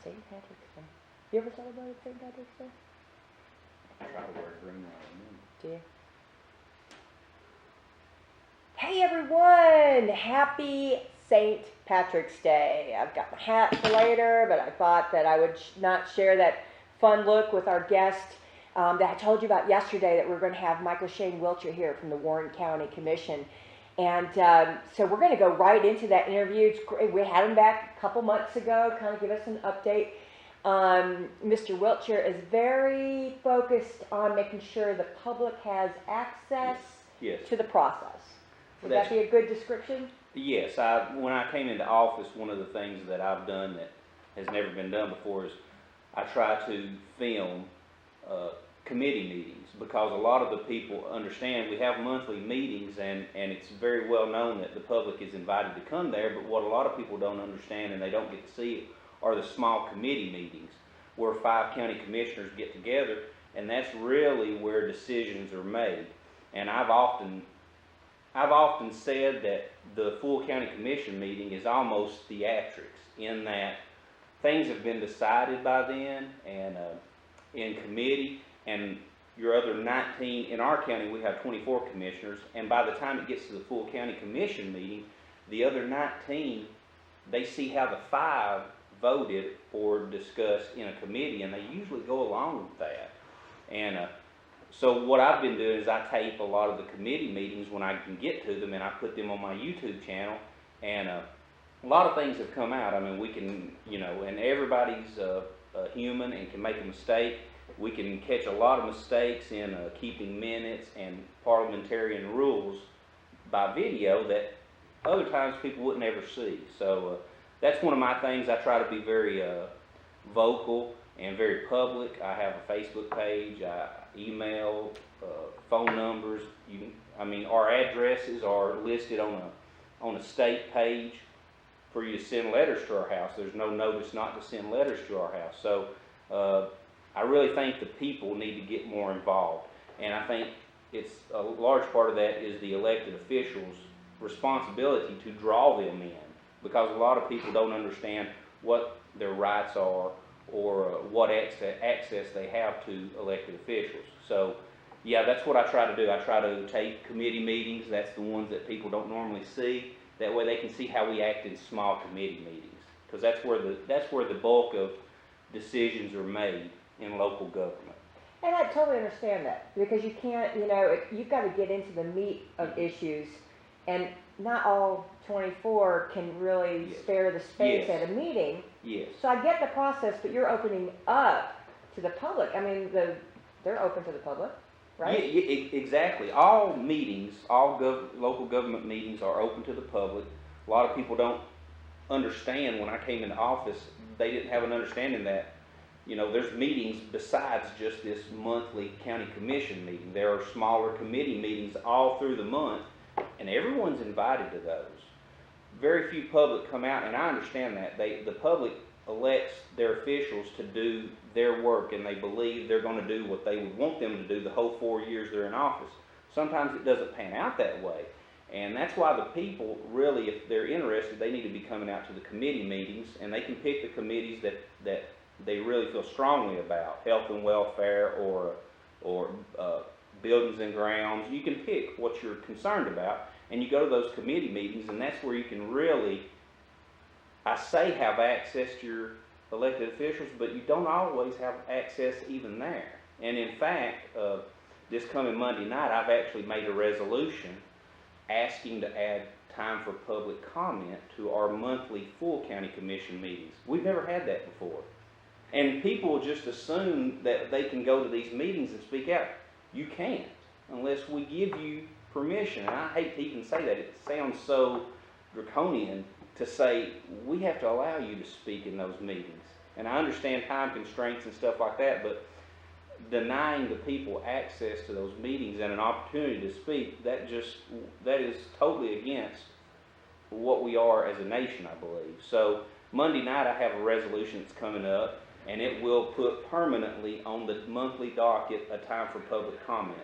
St. Patrick's Day. You ever celebrated St. Patrick's Day? I try to wear green on Do you? Hey everyone! Happy St. Patrick's Day. I've got my hat for later, but I thought that I would not share that fun look with our guest that I told you about yesterday, that we're going to have Michael Shane Wilcher here from the Warren County Commission. And so we're going to go right into that interview. It's great. We had him back a couple months ago, kind of give us an update. Mr. Wilcher is very focused on making sure the public has access to the process. Would that be a good description? Yes. When I came into office, one of the things that I've done that has never been done before is I try to film committee meetings, because a lot of the people understand we have monthly meetings, and it's very well known that the public is invited to come there, but what a lot of people don't understand and they don't get to see are the small committee meetings where 5 county commissioners get together, and that's really where decisions are made. And I've often said that the full county commission meeting is almost theatrics, in that things have been decided by then and in committee, and your other 19, in our county we have 24 commissioners, and by the time it gets to the full county commission meeting, the other 19, they see how the 5 voted or discussed in a committee, and they usually go along with that. And so what I've been doing is I tape a lot of the committee meetings when I can get to them, and I put them on my YouTube channel, and a lot of things have come out. I mean, we can, and everybody's human and can make a mistake. We can catch a lot of mistakes in keeping minutes and parliamentarian rules by video that other times people wouldn't ever see. So that's one of my things. I try to be very vocal and very public. I have a Facebook page, email, phone numbers. Our addresses are listed on a state page for you to send letters to our house. There's no notice not to send letters to our house. So I really think the people need to get more involved, and I think it's a large part of that is the elected officials' responsibility to draw them in, because a lot of people don't understand what their rights are or what access they have to elected officials. So yeah, that's what I try to do. I try to tape committee meetings. That's the ones that people don't normally see. That way they can see how we act in small committee meetings, because that's where the bulk of decisions are made in local government. And I totally understand that, because you can't, you've got to get into the meat of issues, and not all 24 can really spare the space at a meeting. Yes. So I get the process, but you're opening up to the public. I mean, they're open to the public, right? Yeah, exactly. All meetings, all local government meetings are open to the public. A lot of people don't understand. When I came into office, they didn't have an understanding that there's meetings besides just this monthly county commission meeting. There are smaller committee meetings all through the month, and everyone's invited to those. Very few public come out, and I understand that. The public elects their officials to do their work, and they believe they're going to do what they would want them to do the whole 4 years they're in office. Sometimes it doesn't pan out that way, and that's why the people really, if they're interested, they need to be coming out to the committee meetings, and they can pick the committees that they really feel strongly about, health and welfare or buildings and grounds. You can pick what you're concerned about, and you go to those committee meetings, and that's where you can really, I say, have access to your elected officials, but you don't always have access even there. And in fact, this coming Monday night, I've actually made a resolution asking to add time for public comment to our monthly full county commission meetings. We've never had that before. And people just assume that they can go to these meetings and speak out. You can't unless we give you permission. And I hate to even say that. It sounds so draconian to say we have to allow you to speak in those meetings. And I understand time constraints and stuff like that, but denying the people access to those meetings and an opportunity to speak, that is totally against what we are as a nation, I believe. So Monday night I have a resolution that's coming up, and it will put permanently on the monthly docket a time for public comment.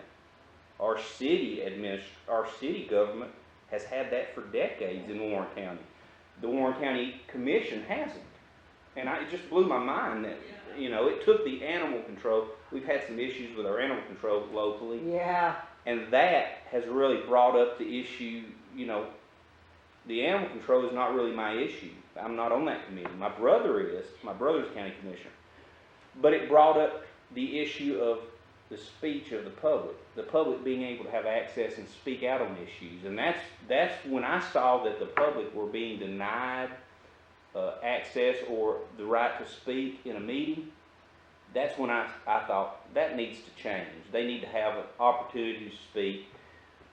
Our our city government has had that for decades in Warren County. The Warren County Commission hasn't. And it just blew my mind that, you know, it took the animal control. We've had some issues with our animal control locally. Yeah. And that has really brought up the issue, you know, the animal control is not really my issue. I'm not on that committee. My brother is. My brother's county commissioner. But it brought up the issue of the speech of the public being able to have access and speak out on issues. And that's when I saw that the public were being denied access or the right to speak in a meeting. That's when I thought that needs to change. They need to have an opportunity to speak.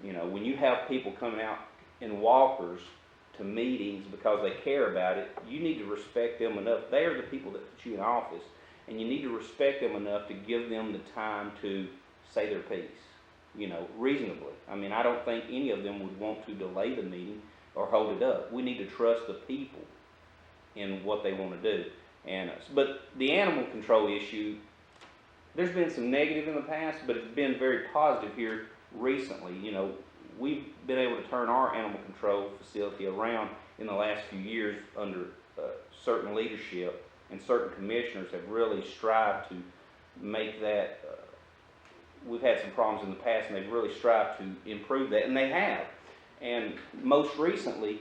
You know, when you have people coming out in walkers to meetings because they care about it, you need to respect them enough. They are the people that put you in office, and you need to respect them enough to give them the time to say their piece, you know, reasonably. I mean, I don't think any of them would want to delay the meeting or hold it up. We need to trust the people in what they want to do. And but the animal control issue, there's been some negative in the past, but it's been very positive here recently. You know, we've been able to turn our animal control facility around in the last few years under certain leadership, and certain commissioners have really strived to make that. We've had some problems in the past, and they've really strived to improve that, and they have. And most recently,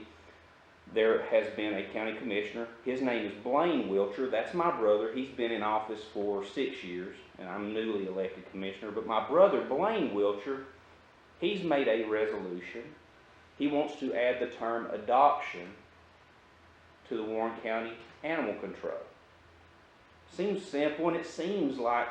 there has been a county commissioner. His name is Blaine Wilcher. That's my brother. He's been in office for 6 years, and I'm newly elected commissioner. But my brother, Blaine Wilcher, he's made a resolution. He wants to add the term adoption to the Warren County Animal Control. Seems simple, and it seems like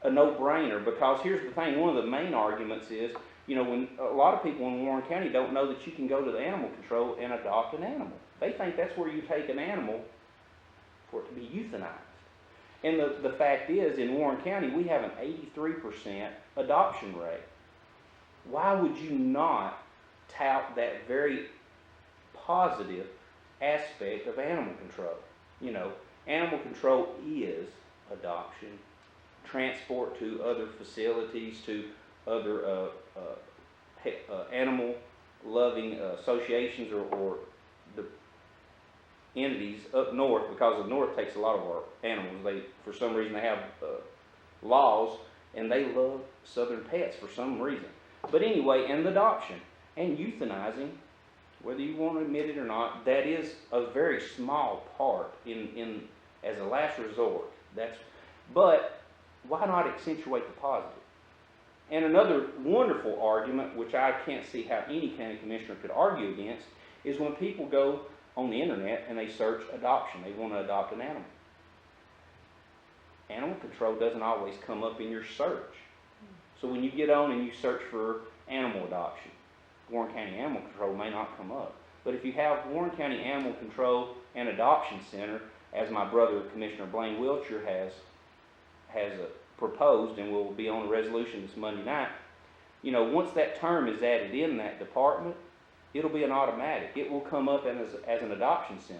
a no-brainer, because here's the thing. One of the main arguments is, you know, when a lot of people in Warren County don't know that you can go to the animal control and adopt an animal. They think that's where you take an animal for it to be euthanized. And the fact is, in Warren County, we have an 83% adoption rate. Why would you not tout that very positive aspect of animal control? You know, animal control is adoption, transport to other facilities, to other animal-loving associations or the entities up north, because the north takes a lot of our animals. They, for some reason, they have laws, and they love southern pets for some reason. But anyway, and adoption and euthanizing, whether you want to admit it or not, that is a very small part in as a last resort. But why not accentuate the positive? And another wonderful argument, which I can't see how any county commissioner could argue against, is when people go on the internet and they search adoption. They want to adopt an animal. Animal control doesn't always come up in your search. So when you get on and you search for animal adoption, Warren County Animal Control may not come up. But if you have Warren County Animal Control and Adoption Center, as my brother, Commissioner Blaine Wilcher, has proposed, and will be on a resolution this Monday night, you know, once that term is added in that department, it'll be an automatic. It will come up as an adoption center.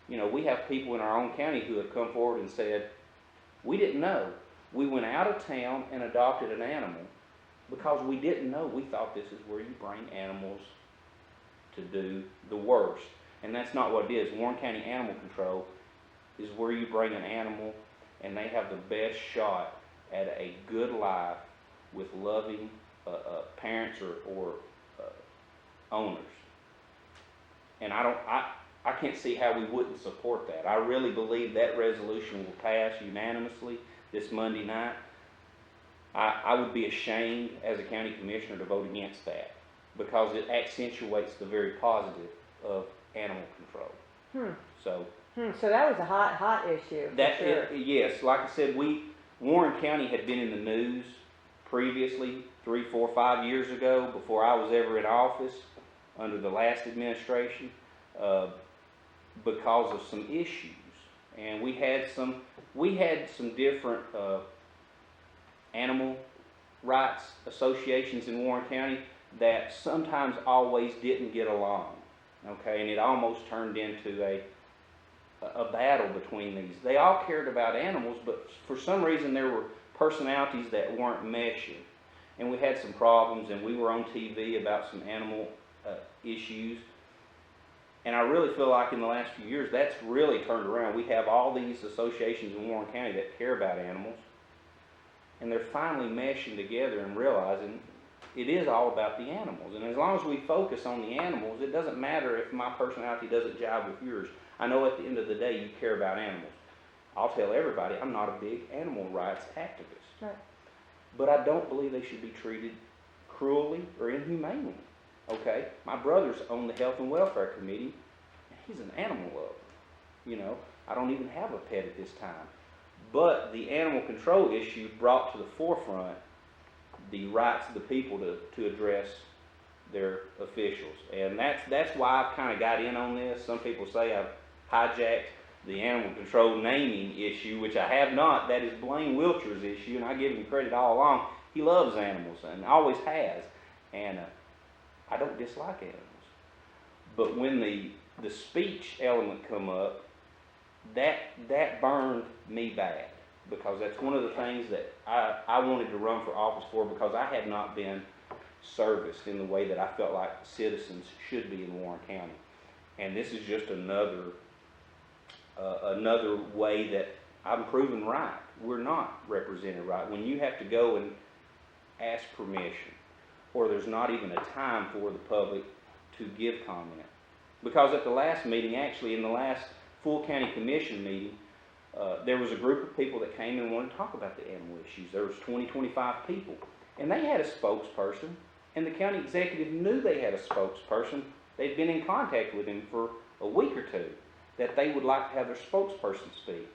You know, we have people in our own county who have come forward and said, we didn't know. We went out of town and adopted an animal because we didn't know. We thought this is where you bring animals to do the worst. And that's not what it is. Warren County Animal Control is where you bring an animal and they have the best shot at a good life with loving parents or owners. And I can't see how we wouldn't support that. I really believe that resolution will pass unanimously this Monday night. I would be ashamed as a county commissioner to vote against that, because it accentuates the very positive of animal control. So that was a hot issue. That sure. Yes, like I said, Warren County had been in the news previously 3, 4, 5 years ago, before I was ever in office under the last administration, because of some issues. And we had some different animal rights associations in Warren County that sometimes always didn't get along. Okay, and it almost turned into a battle between these. They all cared about animals, but for some reason there were personalities that weren't meshing. and we had some problems, and we were on TV about some animal issues. And I really feel like in the last few years, that's really turned around. We have all these associations in Warren County that care about animals, and they're finally meshing together and realizing it is all about the animals. And as long as we focus on the animals, it doesn't matter if my personality doesn't jive with yours. I know at the end of the day, you care about animals. I'll tell everybody, I'm not a big animal rights activist. Right. But I don't believe they should be treated cruelly or inhumanely. Okay? My brother's on the Health and Welfare Committee, and he's an animal lover. You know, I don't even have a pet at this time. But the animal control issue brought to the forefront the rights of the people to address their officials. And that's why I've kind of got in on this. Some people say I've hijacked the animal control naming issue, which I have not. That is Blaine Wilcher's issue, and I give him credit all along. He loves animals and always has. And I don't dislike animals. But when the speech element come up, that burned me bad, because that's one of the things that I wanted to run for office for, because I had not been serviced in the way that I felt like citizens should be in Warren County. And this is just another way that I'm proven right. We're not represented right. When you have to go and ask permission, or there's not even a time for the public to give comment. Because at the last meeting, actually in the last full county commission meeting, there was a group of people that came and wanted to talk about the animal issues. There was 20-25 people, and they had a spokesperson, and the county executive knew they had a spokesperson. They'd been in contact with him for a week or two, that they would like to have their spokesperson speak.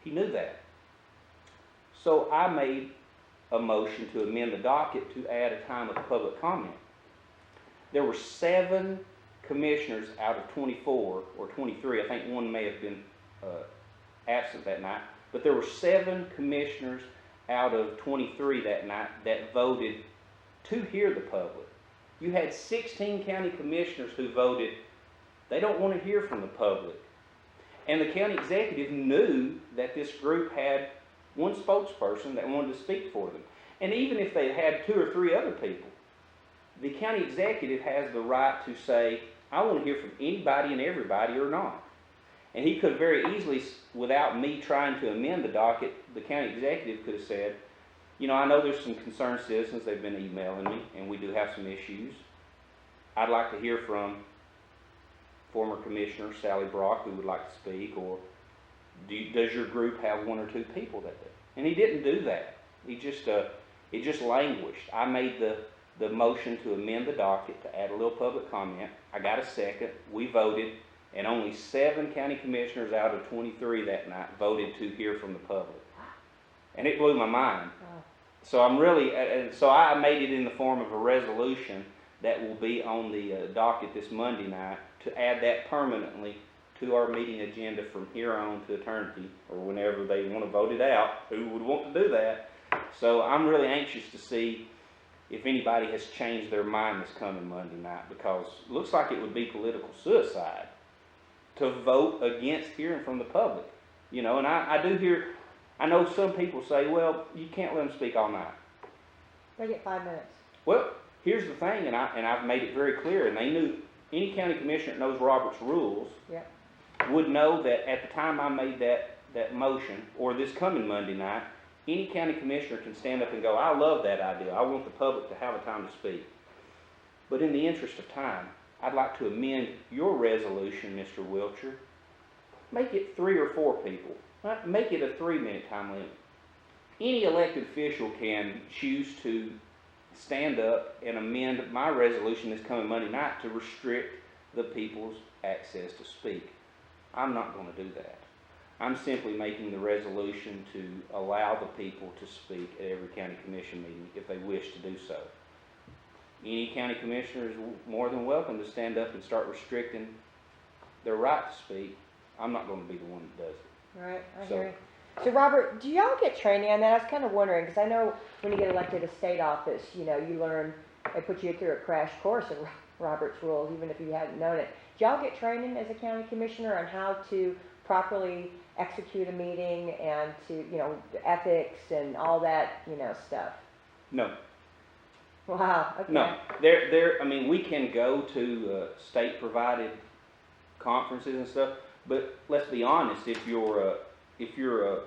He knew that. So I made a motion to amend the docket to add a time of public comment. There were 7 commissioners out of 24 or 23. I think one may have been absent that night, but there were 7 commissioners out of 23 that night that voted to hear the public. You had 16 county commissioners who voted they don't want to hear from the public. And the county executive knew that this group had one spokesperson that wanted to speak for them. And even if they had 2 or 3 other people, the county executive has the right to say, I want to hear from anybody and everybody or not. And he could very easily, without me trying to amend the docket, the county executive could have said, you know, I know there's some concerned citizens, they've been emailing me, and we do have some issues. I'd like to hear from former Commissioner Sally Brock, who would like to speak, or does your group have 1 or 2 people that do? And he didn't do that. He just, it just languished. I made the motion to amend the docket to add a little public comment. I got a second. We voted, and only 7 county commissioners out of 23 that night voted to hear from the public. And it blew my mind. So I'm really, and so I made it in the form of a resolution that will be on the docket this Monday night to add that permanently to our meeting agenda from here on to eternity, or whenever they want to vote it out, who would want to do that. So I'm really anxious to see if anybody has changed their mind this coming Monday night, because it looks like it would be political suicide to vote against hearing from the public. You know, and I do hear, I know some people say, well, you can't let them speak all night. They get 5 minutes. Well, here's the thing, and I've made it very clear, and they knew, any county commissioner that knows Robert's rules would know that at the time I made that motion, or this coming Monday night, any county commissioner can stand up and go, I love that idea. I want the public to have a time to speak. But in the interest of time, I'd like to amend your resolution, Mr. Wilcher. Make it 3 or 4 people. Make it a 3-minute time limit. Any elected official can choose to stand up and amend my resolution this coming Monday night to restrict the people's access to speak. I'm not going to do that. I'm simply making the resolution to allow the people to speak at every county commission meeting if they wish to do so. Any county commissioner is more than welcome to stand up and start restricting their right to speak. I'm not going to be the one that does it. Right, I hear you. So Robert, do y'all get training on that? I was kind of wondering, because I know when you get elected to state office, you know, you learn, they put you through a crash course in Robert's rules, even if you hadn't known it. Do y'all get training as a county commissioner on how to properly execute a meeting and to, you know, ethics and all that, you know, stuff? No. Wow, okay. No, I mean, we can go to state-provided conferences and stuff, but let's be honest, if you're a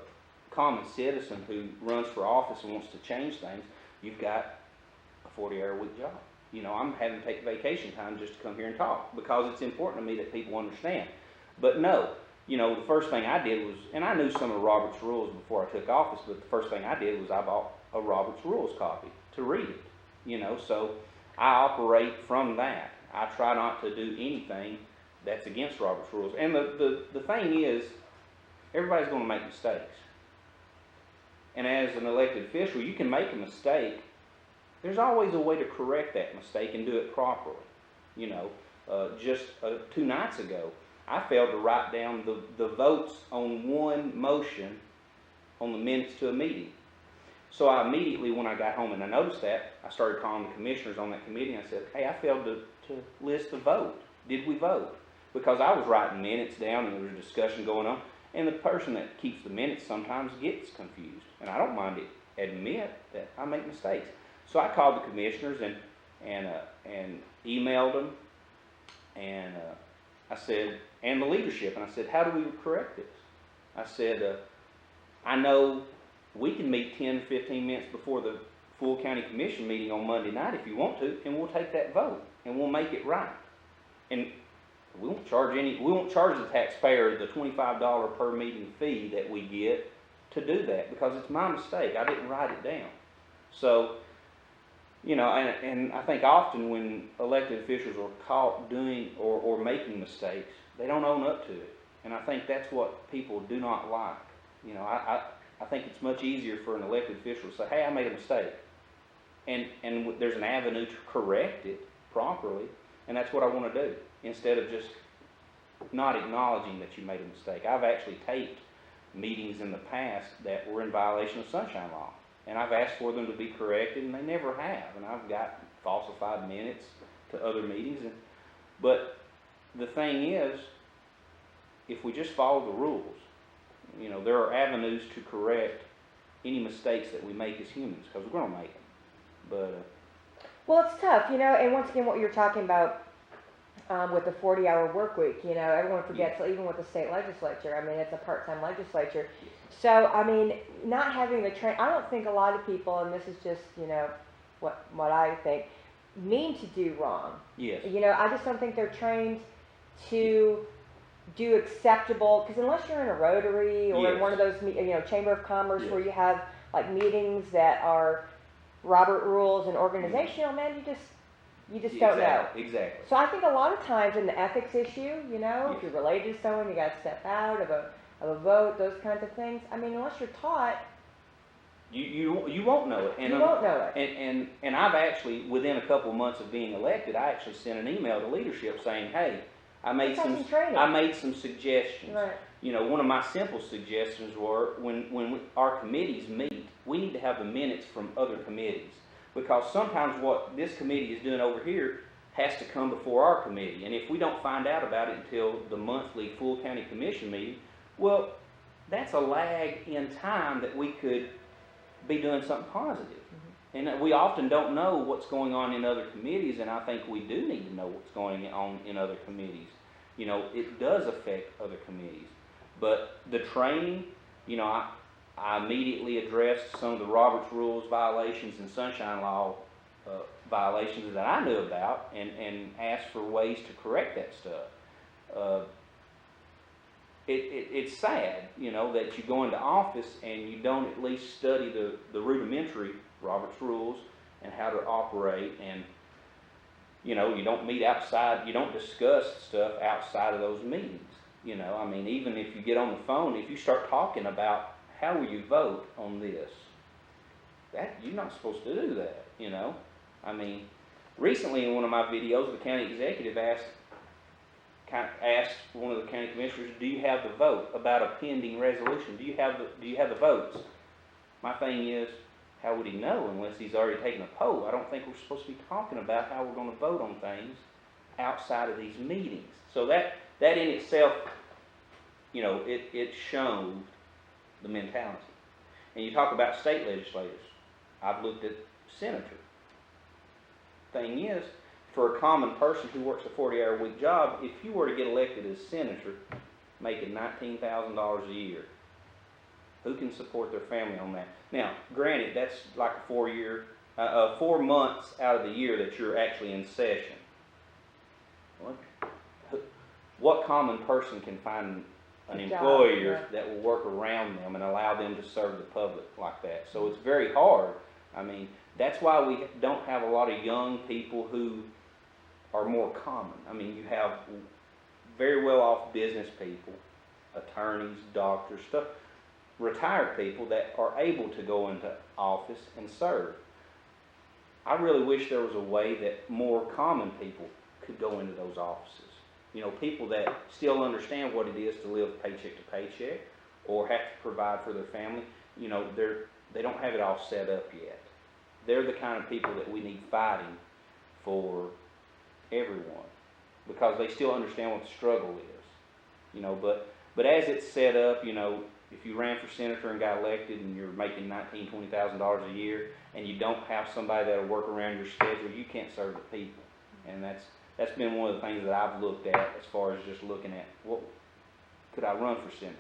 common citizen who runs for office and wants to change things, you've got a 40-hour-a-week job. You know, I'm having to take vacation time just to come here and talk because it's important to me that people understand. But no, you know, the first thing I did was, and I knew some of Robert's rules before I took office, but the first thing I did was I bought a Robert's Rules copy to read it. You know, so I operate from that. I try not to do anything that's against Robert's Rules. And the thing is, everybody's going to make mistakes. And as an elected official, you can make a mistake. There's always a way to correct that mistake and do it properly. You know, just 2 nights ago, I failed to write down the votes on one motion on the minutes to a meeting. So I immediately, when I got home and I noticed that, I started calling the commissioners on that committee and I said, hey, I failed to list the vote. Did we vote? Because I was writing minutes down and there was a discussion going on, and the person that keeps the minutes sometimes gets confused. And I don't mind to admit that I make mistakes. So I called the commissioners and emailed them, and I said, and the leadership, and I said, how do we correct this? I said, I know we can meet 10, 15 minutes before the full county commission meeting on Monday night if you want to, and we'll take that vote, and we'll make it right. And we won't charge the taxpayer the $25 per meeting fee that we get to do that, because it's my mistake. I didn't write it down. So, you know, and I think often when elected officials are caught doing or making mistakes, they don't own up to it. And I think that's what people do not like. You know, I think it's much easier for an elected official to say, hey, I made a mistake. And there's an avenue to correct it properly, and that's what I want to do, instead of just not acknowledging that you made a mistake. I've actually taped meetings in the past that were in violation of sunshine law, and I've asked for them to be corrected, and they never have. And I've got falsified minutes to other meetings. But the thing is, if we just follow the rules, you know, there are avenues to correct any mistakes that we make as humans, because we're going to make them. But well, it's tough, you know, and once again, what you're talking about with the 40-hour work week, you know, everyone forgets, even with the state legislature, I mean, it's a part-time legislature. So, I mean, not having the I don't think a lot of people, and this is just, you know, what I think, mean to do wrong. yes, You know, I just don't think they're trained to do acceptable, because unless you're in a Rotary or in Yes. one of those, you know, Chamber of Commerce Yes. where you have like meetings that are Robert rules and organizational, man, you just don't know. Exactly. So I think a lot of times in the ethics issue, you know, if you're related to someone, you got to step out of a vote, those kinds of things. I mean, unless you're taught, You won't know it. And, you won't know it. And I've actually, within a couple of months of being elected, I actually sent an email to leadership saying, hey, I made some suggestions. Right. You know, one of my simple suggestions were when our committees meet, we need to have the minutes from other committees, because sometimes what this committee is doing over here has to come before our committee, and if we don't find out about it until the monthly full county commission meeting, well, that's a lag in time that we could be doing something positive. Mm-hmm. And we often don't know what's going on in other committees, and I think we do need to know what's going on in other committees. You know, it does affect other committees. But the training, you know, I immediately addressed some of the Robert's Rules violations and Sunshine Law violations that I knew about, and asked for ways to correct that stuff. It's sad, you know, that you go into office and you don't at least study the rudimentary Robert's Rules and how to operate, and, you know, you don't meet outside, you don't discuss stuff outside of those meetings. You know, I mean, even if you get on the phone, if you start talking about how will you vote on this, that you're not supposed to do that, you know. I mean, recently in one of my videos, the county executive asked one of the county commissioners, do you have the vote about a pending resolution? Do you have the votes? My thing is, how would he know unless he's already taken a poll? I don't think we're supposed to be talking about how we're going to vote on things outside of these meetings. So that in itself, you know, it shows the mentality. And you talk about state legislators. I've looked at senator. thing is, for a common person who works a 40-hour-a-week job, if you were to get elected as senator, making $19,000 a year, who can support their family on that? Now, granted, that's like a 4 months out of the year that you're actually in session. What common person can find an employer that will work around them and allow them to serve the public like that? So it's very hard. I mean, that's why we don't have a lot of young people who are more common. I mean, you have very well-off business people, attorneys, doctors, stuff, retired people that are able to go into office and serve. I really wish there was a way that more common people could go into those offices. You know, people that still understand what it is to live paycheck to paycheck or have to provide for their family. You know, they don't have it all set up yet. They're the kind of people that we need fighting for everyone, because they still understand what the struggle is. You know, but as it's set up, you know, if you ran for senator and got elected and you're making $19,000, $20,000 a year and you don't have somebody that'll work around your schedule, you can't serve the people. And that's been one of the things that I've looked at as far as just looking at what could I run for senator.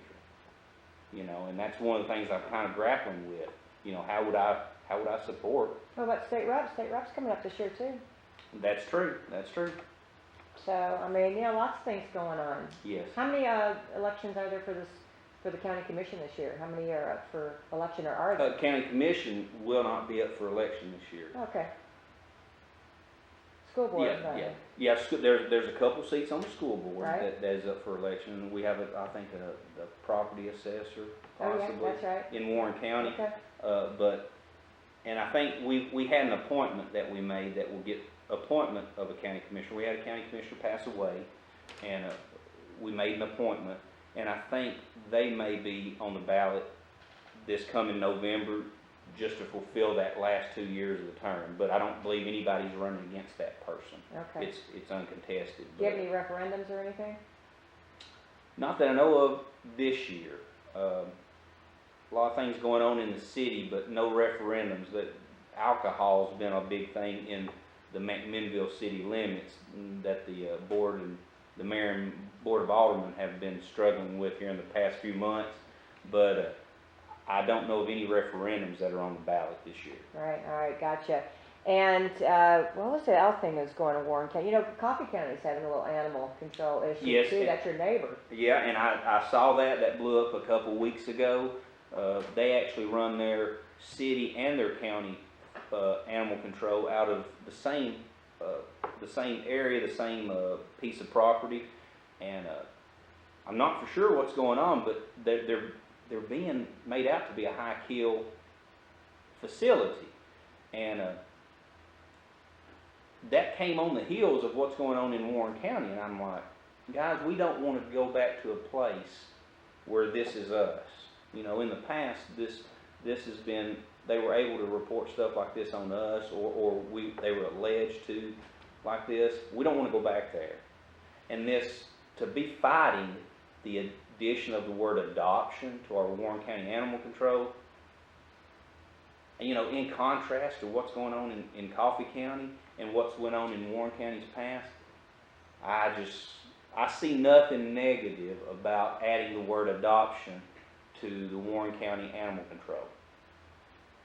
You know, and that's one of the things I'm kind of grappling with. You know, how would I support? What about state reps? State reps coming up this year too. That's true. That's true. So I mean, you know, lots of things going on. Yes. How many elections are there for the county commission this year? How many are up for election, or are there? County commission will not be up for election this year. Okay. School board. Yeah. There's a couple seats on the school board right. that is up for election. We have I think a property assessor possibly that's right. in Warren County. Okay. And I think we had an appointment that we made that will get appointment of a county commissioner. We had a county commissioner pass away, and we made an appointment, and I think they may be on the ballot this coming November just to fulfill that last 2 years of the term. But I don't believe anybody's running against that person. Okay. It's uncontested. Do you have any referendums or anything? Not that I know of this year. A lot of things going on in the city, but no referendums. That alcohol's been a big thing in the McMinnville city limits that the board and the mayor and board of aldermen have been struggling with here in the past few months. But I don't know of any referendums that are on the ballot this year. All right, gotcha. And what was the other thing that's going on in Warren County? You know, Coffee County's having a little animal control issue yes, too. That's your neighbor. Yeah, and I saw that blew up a couple weeks ago. They actually run their city and their county animal control out of the same area, the same piece of property, and I'm not for sure what's going on, but they're being made out to be a high kill facility, and that came on the heels of what's going on in Warren County, and I'm like, guys, we don't want to go back to a place where this is us. You know, in the past, this has been, they were able to report stuff like this on us, or they were alleged to like this. We don't want to go back there. And this, to be fighting the addition of the word adoption to our Warren County Animal Control, you know, in contrast to what's going on in Coffee County and what's went on in Warren County's past, I see nothing negative about adding the word adoption to the Warren County Animal Control.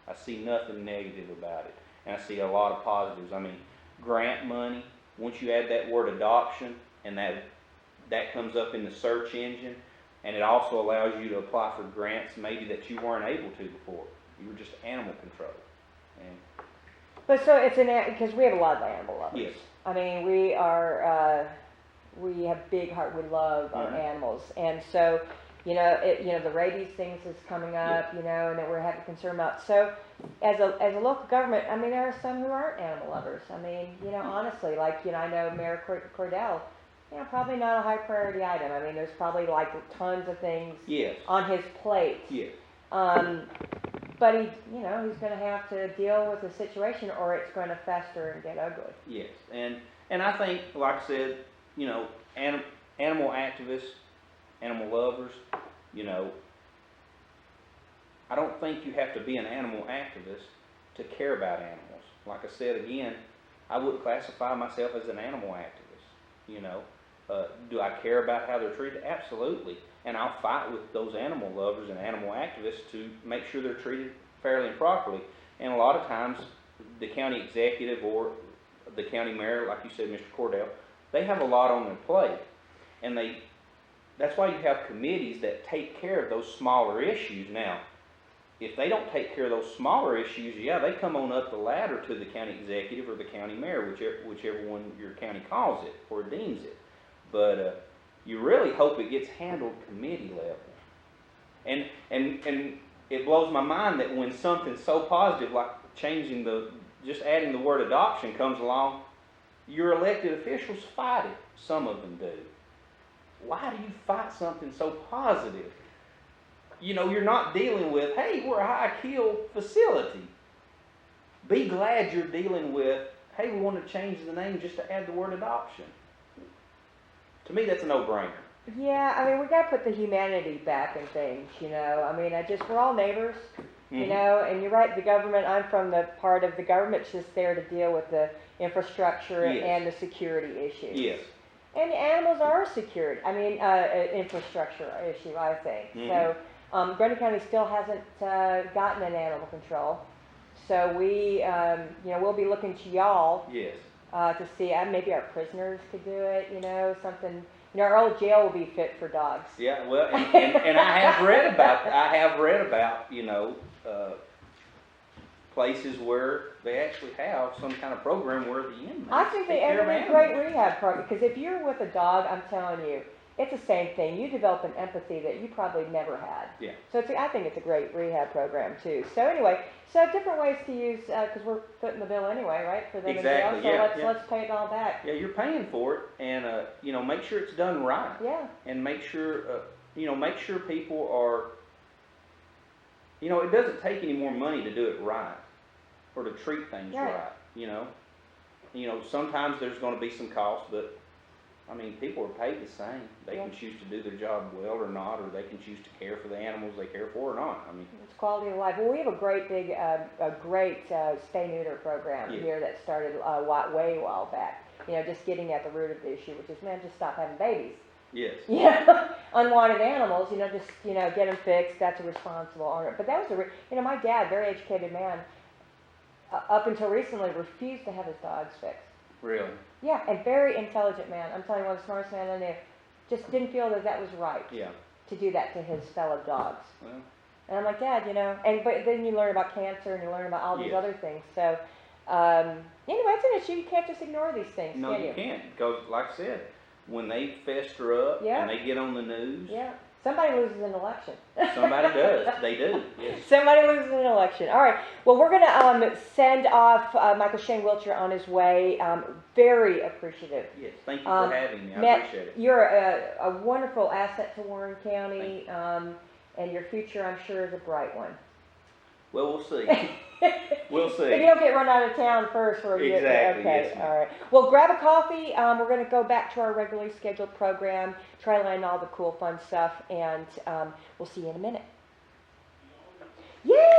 I see nothing negative about it, and I see a lot of positives. I mean, grant money, once you add that word adoption, and that comes up in the search engine, and it also allows you to apply for grants maybe that you weren't able to before. You were just animal control. But so it's because we have a lot of animal lovers. Yes. I mean, we have big heart. We love our animals, and so you know, the rabies things is coming up. You know, and that we're having concern about. So, as a local government, I mean, there are some who aren't animal lovers. I mean, you know, honestly, like, you know, I know Mayor Cordell. You know, probably not a high priority item. I mean, there's probably like tons of things on his plate. Yes. But he's going to have to deal with the situation, or it's going to fester and get ugly. Yes, and I think, like I said, you know, animal activists, animal lovers, you know, I don't think you have to be an animal activist to care about animals. Like I said again, I wouldn't classify myself as an animal activist, you know. Do I care about how they're treated? Absolutely. And I'll fight with those animal lovers and animal activists to make sure they're treated fairly and properly. And a lot of times, the county executive or the county mayor, like you said, Mr. Cordell, they have a lot on their plate. And that's why you have committees that take care of those smaller issues. Now, if they don't take care of those smaller issues, yeah, they come on up the ladder to the county executive or the county mayor, whichever one your county calls it or deems it. But you really hope it gets handled committee level. And it blows my mind that when something so positive like just adding the word adoption comes along, your elected officials fight it. Some of them do. Why do you fight something so positive? You know, you're not dealing with, hey, we're a high-kill facility. Be glad you're dealing with, hey, we want to change the name just to add the word adoption. To me, that's a no-brainer. Yeah, I mean, we got to put the humanity back in things, you know. I mean, we're all neighbors, you know, and you're right, the government, I'm from the part of the government's just there to deal with the infrastructure and the security issues. Yes. And animals are a security, infrastructure issue, I think. So, Grundy County still hasn't gotten an animal control. So we, we'll be looking to y'all to see, maybe our prisoners could do it, you know, something. You know, our old jail will be fit for dogs. Yeah, well, and I have read about, you know, places where they actually have some kind of program where the inmates I think they have a great rehab program, because if you're with a dog, I'm telling you, it's the same thing. You develop an empathy that you probably never had. Yeah. So I think it's a great rehab program too. So anyway, different ways to use, because we're footing the bill anyway, right? For them exactly. So let's pay it all back. Yeah, you're paying for it, and you know, make sure it's done right. Yeah. And make sure people are. You know, it doesn't take any more money to do it right, or to treat things right. You know, sometimes there's going to be some cost, but. I mean, people are paid the same. They can choose to do their job well or not, or they can choose to care for the animals they care for or not. I mean, it's quality of life. Well, we have a great spay-neuter program here that started way a while back. You know, just getting at the root of the issue, which is, man, just stop having babies. Yes. Yeah, unwanted animals. You know, just get them fixed. That's a responsible owner. But that was my dad, very educated man, up until recently, refused to have his dogs fixed. Really? Yeah, and very intelligent man. I'm telling you, one of the smartest men I knew. Just didn't feel that was right. Yeah. To do that to his fellow dogs. Well. And I'm like, Dad, but then you learn about cancer and you learn about all these other things. So, anyway, it's an issue. You can't just ignore these things. No, you can't. Because, like I said, when they fester up and they get on the news. Yeah. Somebody loses an election. Somebody does. They do. Yes. Somebody loses an election. All right. Well, we're going to send off Michael Shane Wilcher on his way. Very appreciative. Yes. Thank you for having me. I appreciate it. You're a wonderful asset to Warren County, and your future, I'm sure, is a bright one. Well, we'll see. We'll see. If you don't get run out of town first, or exactly. Okay. Yes, all right. Well, grab a coffee. We're going to go back to our regularly scheduled program, try to land all the cool, fun stuff, and we'll see you in a minute. Yay!